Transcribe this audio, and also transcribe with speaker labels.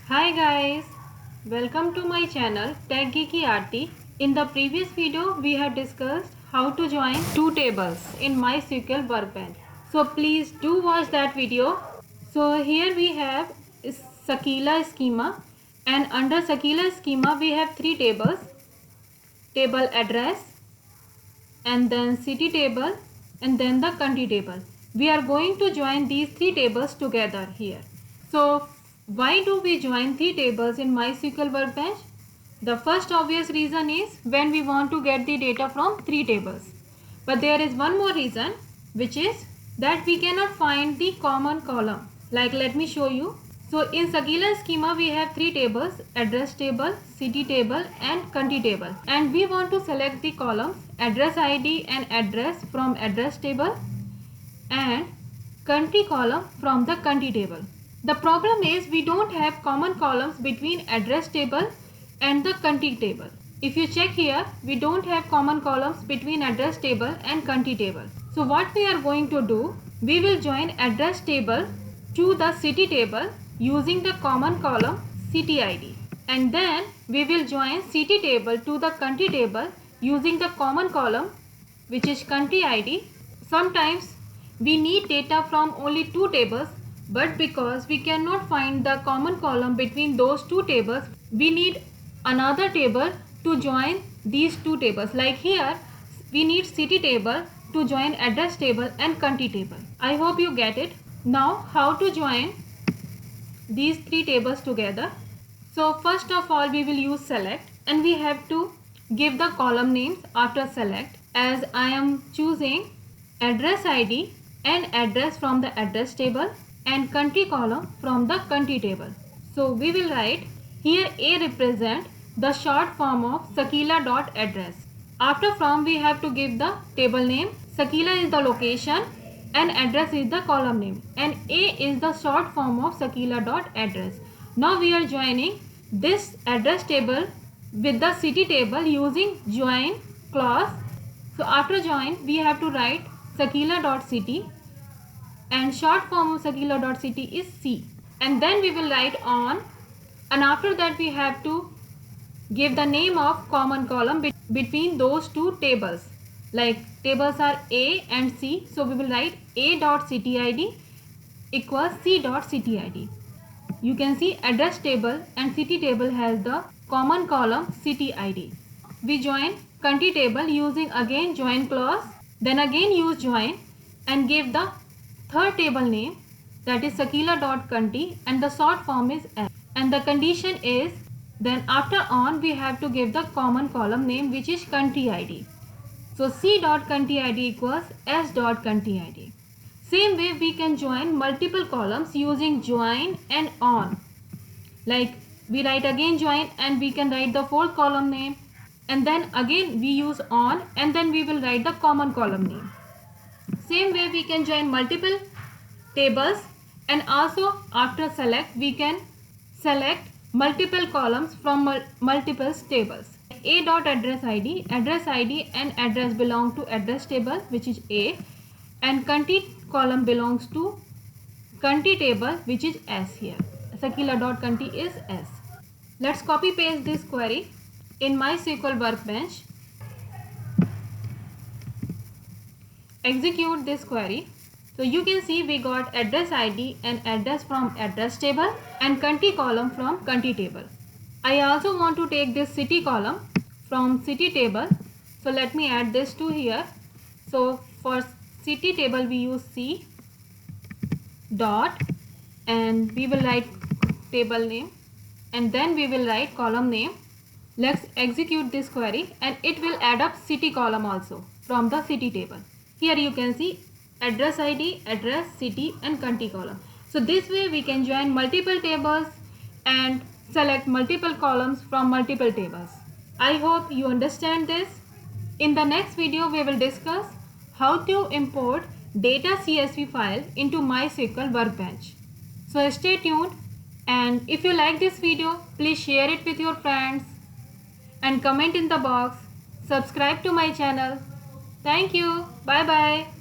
Speaker 1: Hi guys, welcome to my channel Tech Geeky RT. In the previous video, we have discussed how to join two tables in MySQL Workbench. So please do watch that video. So here we have Sakila schema, and under Sakila schema we have three tables: table address, and then city table, and then the country table. We are going to join these three tables together here. So why do we join three tables in MySQL Workbench? The first obvious reason is when we want to get the data from three tables. But there is one more reason, which is that we cannot find the common column. Like, let me show you. So in Sakila schema we have three tables: address table, city table and country table. And we want to select the columns address ID and address from address table and country column from the country table. The problem is we don't have common columns between address table and the country table. If you check here, we don't have common columns between address table and country table. So what we are going to do, we will join address table to the city table using the common column city ID. And then we will join city table to the country table using the common column which is country ID. Sometimes we need data from only two tables, but because we cannot find the common column between those two tables, we need another table to join these two tables. Like here, we need city table to join address table and country table. I hope you get it. Now, how to join these three tables together? So first of all, we will use select, and we have to give the column names after select. As I am choosing address ID and address from the address table and country column from the country table. So we will write here A represent the short form of Sakila.address. After from, we have to give the table name. Sakila is the location and address is the column name, and A is the short form of Sakila.address. Now we are joining this address table with the city table using join clause. So after join, we have to write Sakila.city, and short form of Sakila.city is C. And then we will write on, and after that we have to give the name of common column between those two tables. Like tables are A and C, so we will write A.cityid equals C.cityid. You can see address table and city table has the common column city ID. We join country table using again join clause, then again use join and give the third table name, that is Sakila.country, and the short form is S. And the condition is, then after on we have to give the common column name which is country ID. So C.country ID equals S.country ID. Same way we can join multiple columns using join and on. Like we write again join and we can write the fourth column name, and then again we use on and then we will write the common column name. Same way we can join multiple tables, and also after select we can select multiple columns from multiple tables. A.address ID, address ID and address belong to address table which is A, and country column belongs to country table which is S here. Sakila.country is S. Let's copy paste this query in MySQL Workbench. Execute this query. So you can see we got address ID and address from address table and country column from country table. I also want to take this city column from city table. So let me add this to here. So for city table we use C dot, and we will write table name, and then we will write column name. Let's execute this query and it will add up city column also from the city table. Here you can see address ID, address, city and country column. So this way we can join multiple tables and select multiple columns from multiple tables. I hope you understand this. In the next video we will discuss how to import data CSV file into MySQL Workbench. So stay tuned, and if you like this video, please share it with your friends and comment in the box. Subscribe to my channel. Thank you. Bye bye.